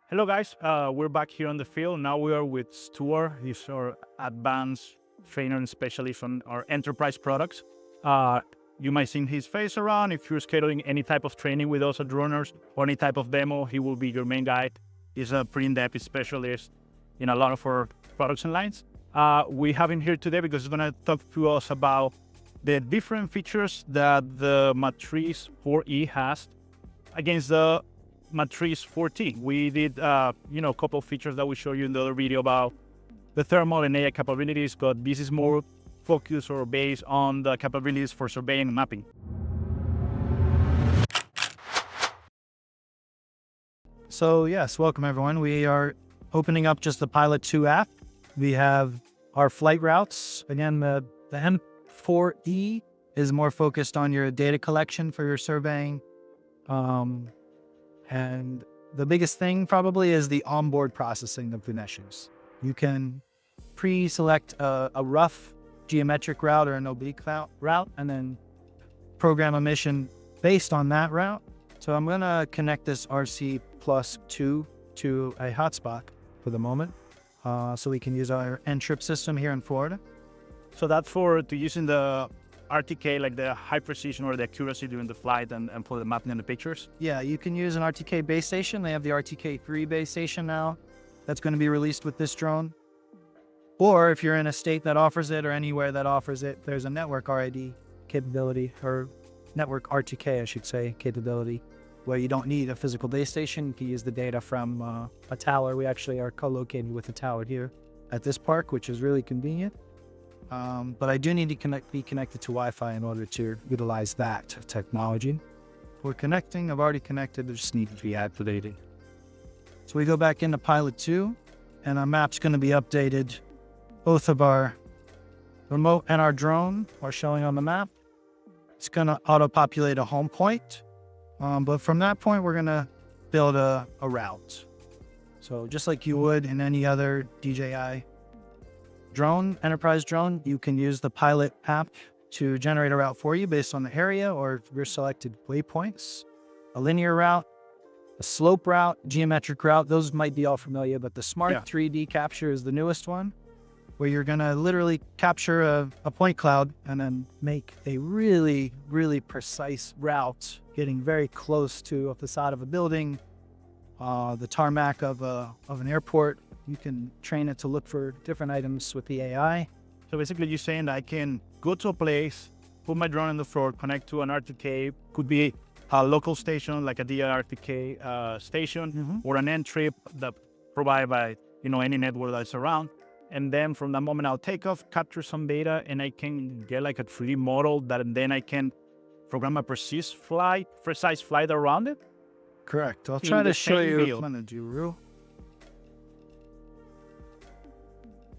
Hello guys, we're back here on the field. Now we are with Stuart. He's our advanced trainer and specialist on our enterprise products. You might see his face around. If you're scheduling any type of training with us at Runners or any type of demo, he will be your main guide. He's a pretty in-depth specialist in a lot of our products and lines. We have him here today because he's going to talk to us about the different features that the Matrice 4E has against the Matrice 4T. We did, a couple of features that we showed you in the other video about the thermal and AI capabilities, but this is more focused or based on the capabilities for surveying and mapping. So yes, welcome everyone. We are opening up just the Pilot 2 app. We have our flight routes. Again, the M4E is more focused on your data collection for your surveying. And the biggest thing probably is the onboard processing of the meshes. You can pre-select a rough geometric route or an oblique route and then program a mission based on that route. So I'm gonna connect this RC+2 to a hotspot for the moment, so we can use our NTRIP system here in Florida. So that's for using the RTK, like the high precision or the accuracy during the flight and for the mapping and the pictures? Yeah, you can use an RTK base station. They have the RTK3 base station now. That's going to be released with this drone. Or if you're in a state that offers it or anywhere that offers it, there's a network RID capability, or network RTK, I should say, capability, where you don't need a physical base station. You can use the data from a tower. We actually are co-located with a tower here at this park, which is really convenient. But I do need to be connected to Wi-Fi in order to utilize that technology. We're connecting. I've already connected. I just need to be activated. So we go back into Pilot 2, and our map's going to be updated. Both of our remote and our drone are showing on the map. It's going to auto-populate a home point. But from that point, we're going to build a route. So just like you would in any other DJI drone, enterprise drone, you can use the Pilot app to generate a route for you based on the area or your selected waypoints. A linear route, a slope route, geometric route, those might be all familiar, but the Smart 3D capture is the newest one, where you're gonna literally capture a point cloud and then make a really, really precise route, getting very close to a facade of a building, the tarmac of an airport. You can train it to look for different items with the AI. So basically you're saying that I can go to a place, put my drone on the floor, connect to an RTK, could be a local station like a DJI RTK station, or an NTRIP that provided by any network that's around. And then from that moment I'll take off, capture some data, and I can get like a 3D model that then I can program a precise flight around it? Correct. I'll try to show you. I'm gonna do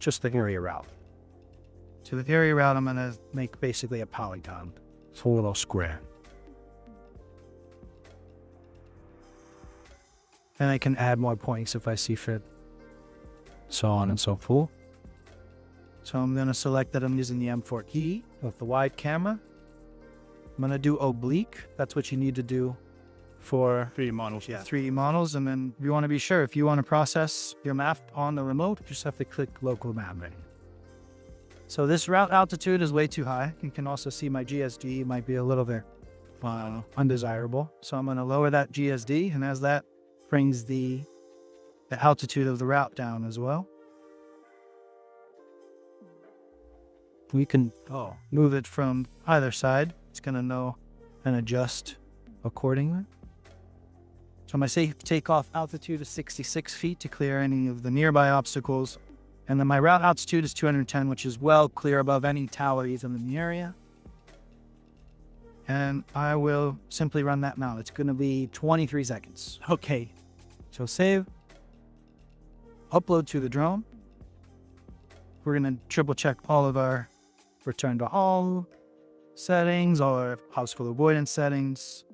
just the area route. To the area route, I'm gonna make basically a polygon. It's a little square. And I can add more points if I see fit. So on and so forth. So I'm gonna select that I'm using the M4E with the wide camera. I'm gonna do oblique. That's what you need to do for 3D models, 3D models. And then you want to be sure, if you want to process your map on the remote, you just have to click local mapping. So this route altitude is way too high. You can also see my GSD might be a little bit undesirable. So I'm going to lower that GSD, and as that brings the altitude of the route down as well. We can move it from either side. It's going to know and adjust accordingly. So my safe takeoff altitude is 66 feet to clear any of the nearby obstacles. And then my route altitude is 210, which is well clear above any tower even in the area. And I will simply run that now. It's going to be 23 seconds. Okay. So save. Upload to the drone. We're going to triple check all of our return to home settings, all our obstacle avoidance settings.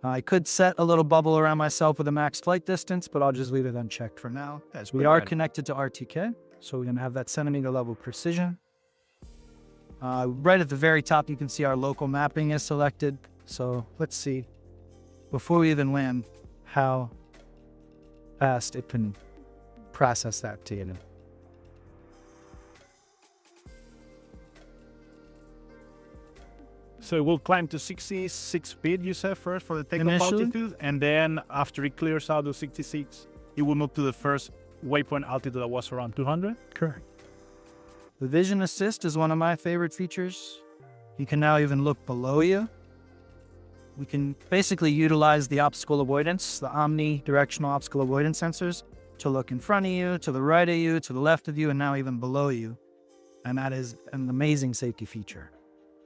I could set a little bubble around myself with a max flight distance, but I'll just leave it unchecked for now. We are connected to RTK, so we're going to have that centimeter level precision. Right at the very top, you can see our local mapping is selected. So let's see, before we even land, how fast it can process that data. So it will climb to 66 feet, you said, first for the takeoff Initially. altitude, and then after it clears out to 66, it will move to the first waypoint altitude that was around 200? Correct. The vision assist is one of my favorite features. You can now even look below you. We can basically utilize the obstacle avoidance, the omnidirectional obstacle avoidance sensors, to look in front of you, to the right of you, to the left of you, and now even below you. And that is an amazing safety feature.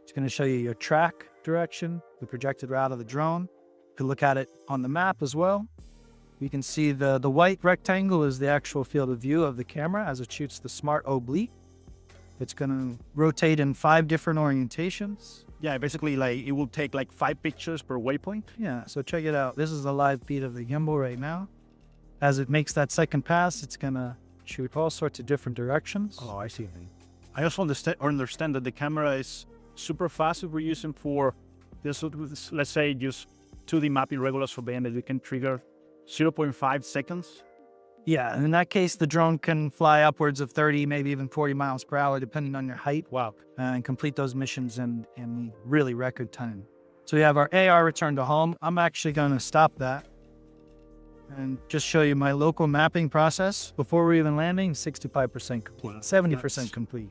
It's going to show you your track direction, the projected route of the drone. You can look at it on the map as well. You can see the white rectangle is the actual field of view of the camera as it shoots the smart oblique. It's going to rotate in 5 different orientations. Yeah, basically, like, it will take like 5 pictures per waypoint. Yeah, so check it out. This is the live feed of the gimbal right now. As it makes that second pass, it's going to shoot all sorts of different directions. Oh, I see. I also understand that the camera is super fast if we're using for this, let's say, just 2D mapping regular surveillance. We can trigger 0.5 seconds. Yeah, in that case, the drone can fly upwards of 30, maybe even 40 miles per hour, depending on your height. Wow. And complete those missions in really record time. So we have our AR return to home. I'm actually going to stop that and just show you my local mapping process. Before we're even landing, 65% complete, 70% complete.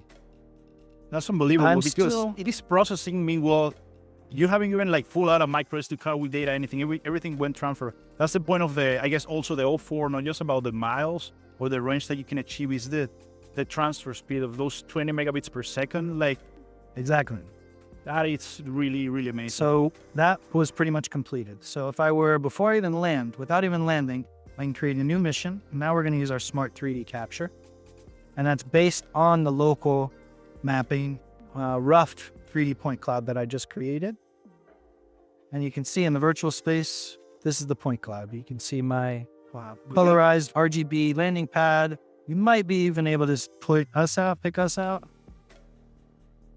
That's unbelievable I'm because still- it is processing. Meanwhile, you haven't even like full out of micro SD card with data, anything. Everything went transfer. That's the point of the, I guess, also the 04, not just about the miles or the range that you can achieve, is the transfer speed of those 20 megabits per second. Like, Exactly. that is really, really amazing. So that was pretty much completed. So if I were, before I even land, without even landing, I can create a new mission. Now we're going to use our smart 3D capture. And that's based on the local mapping, rough 3D point cloud that I just created. And you can see in the virtual space, this is the point cloud. You can see my colorized RGB landing pad. You might be even able to pick us out.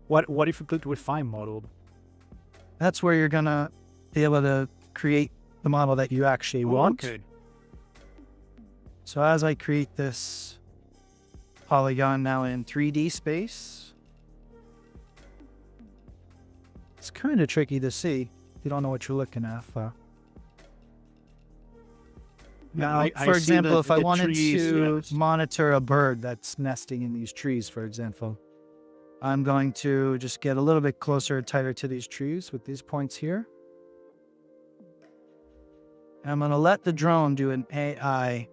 What if you click refine model? That's where you're gonna be able to create the model that you actually want. Okay. So as I create this polygon now in 3D space, it's kind of tricky to see if you don't know what you're looking at. Now, I for see example, if I the wanted trees, to yes. monitor a bird that's nesting in these trees, for example, I'm going to just get a little bit closer and tighter to these trees with these points here. And I'm going to let the drone do an AI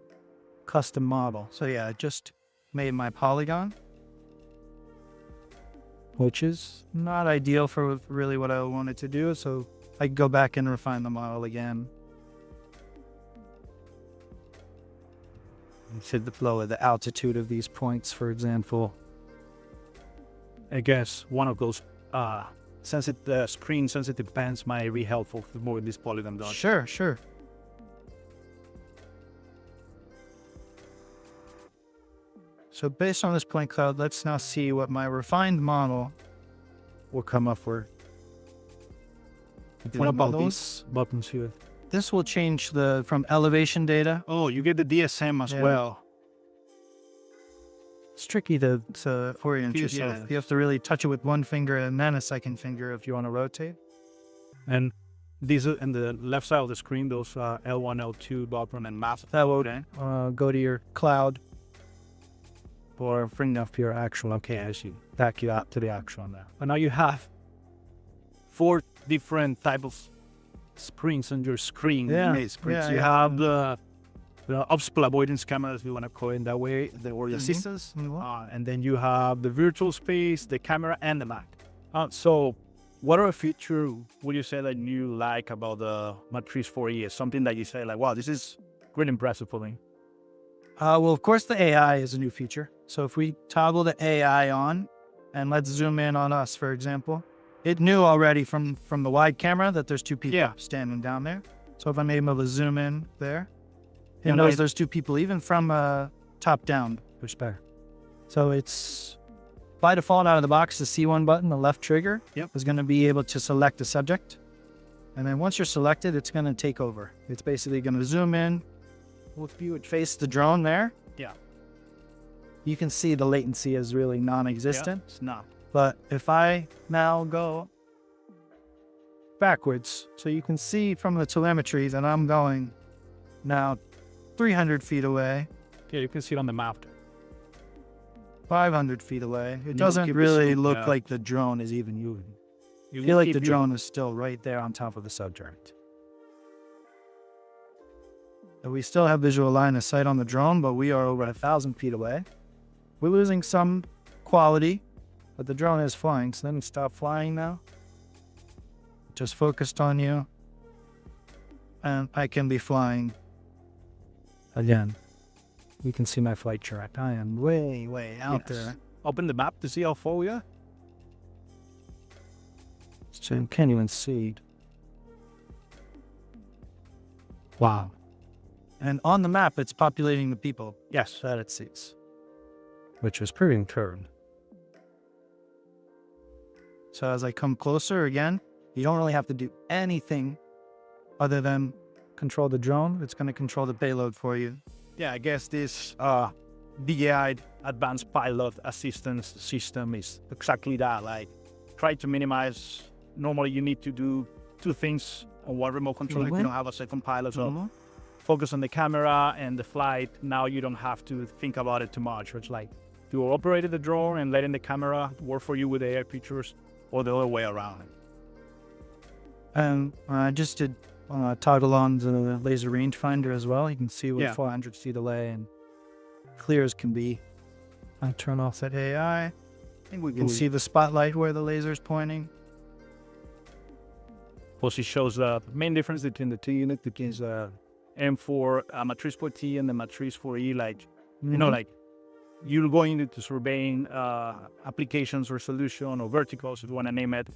custom model. So yeah, I just made my polygon, which is not ideal for really what I wanted to do. So I can go back and refine the model again. Set the flow of the altitude of these points, for example. I guess one of those screen sensitive bands might be helpful the more this polygon does. Sure. So based on this point cloud, let's now see what my refined model will come up with. What about these buttons here? This will change from elevation data. Oh, you get the DSM as Yeah. well. It's tricky to orient Yeah. yourself. You have to really touch it with one finger and then a second finger if you want to rotate. And these are in the left side of the screen, those L1, L2 button and map. That will Okay. go to your cloud. Or bring up your actual. Okay, I see. Back you up to the actual now. And now you have 4 different types of springs on your screen. Yeah. Springs. Yeah, You yeah. have the obstacle avoidance camera, if you want to call it that way, or the assistance. Mhm. And then you have the virtual space, the camera, and the Mac. So what are a feature would you say that you like about the Matrice 4E? Something that you say like, wow, this is really impressive for me. Well, of course, the AI is a new feature. So if we toggle the AI on, and let's zoom in on us, for example, it knew already from the wide camera that there's 2 people standing down there. So if I'm able to zoom in there, it Yeah, knows nice. there's 2 people, even from a top-down perspective. So it's, by default, out of the box, the C1 button, the left trigger, is going to be able to select a subject. And then once you're selected, it's going to take over. It's basically going to zoom in, if you would face the drone there, Yeah. you can see the latency is really non-existent. It's not. But if I now go backwards, so you can see from the telemetry that I'm going now 300 feet away, Yeah, you can see it on the map. 500 feet away. It You doesn't keep really it- look yeah. like the drone is even moving. You I feel like keep the your- drone is still right there on top of the subturret. And we still have visual line of sight on the drone, but we are over 1,000 feet away. We're losing some quality, but the drone is flying. So let me stop flying now. Just focused on you. And I can be flying again. You can see my flight track. I am way, way out Yes. there. Open the map to see how far we are. So you can't even see. Wow. And on the map, it's populating the people Yes. that it sees, which is pretty encouraging. So as I come closer again, you don't really have to do anything other than control the drone. It's going to control the payload for you. Yeah, I guess this DJI Advanced Pilot Assistance System is exactly that. Like, try to minimize. Normally, you need to do two things on one remote control if you don't have a second pilot. So focus on the camera and the flight. Now you don't have to think about it too much. It's like you operated the drone and letting the camera work for you with AI pictures, or the other way around. And I just did toggle on the laser rangefinder as well. You can see with Yeah. 400 feet away and clear as can be. I turn off that AI. I think we You can see the spotlight where the laser's pointing. Also shows the main difference between the two units between the M4 Matrice 4T and the Matrice 4E. Like, you know, like you're going into surveying applications or solution or verticals, if you want to name it.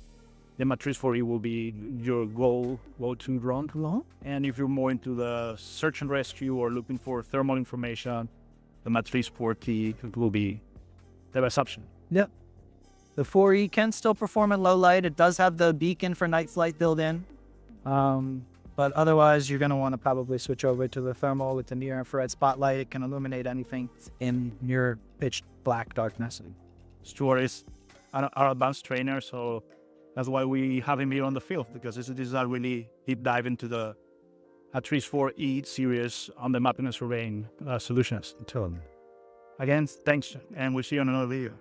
The Matrice 4E will be your go-to drone. And if you're more into the search and rescue or looking for thermal information, the Matrice 4T will be the best option. Yep. The 4E can still perform in low light. It does have the beacon for night flight built in. But otherwise, you're going to want to probably switch over to the thermal with the near infrared spotlight. It can illuminate anything in your pitch black darkness. Stuart is our advanced trainer, so that's why we have him here on the field, because this is a really deep dive into the Matrice 4E series on the mapping and surveying solutions. Again, thanks, and we'll see you on another video.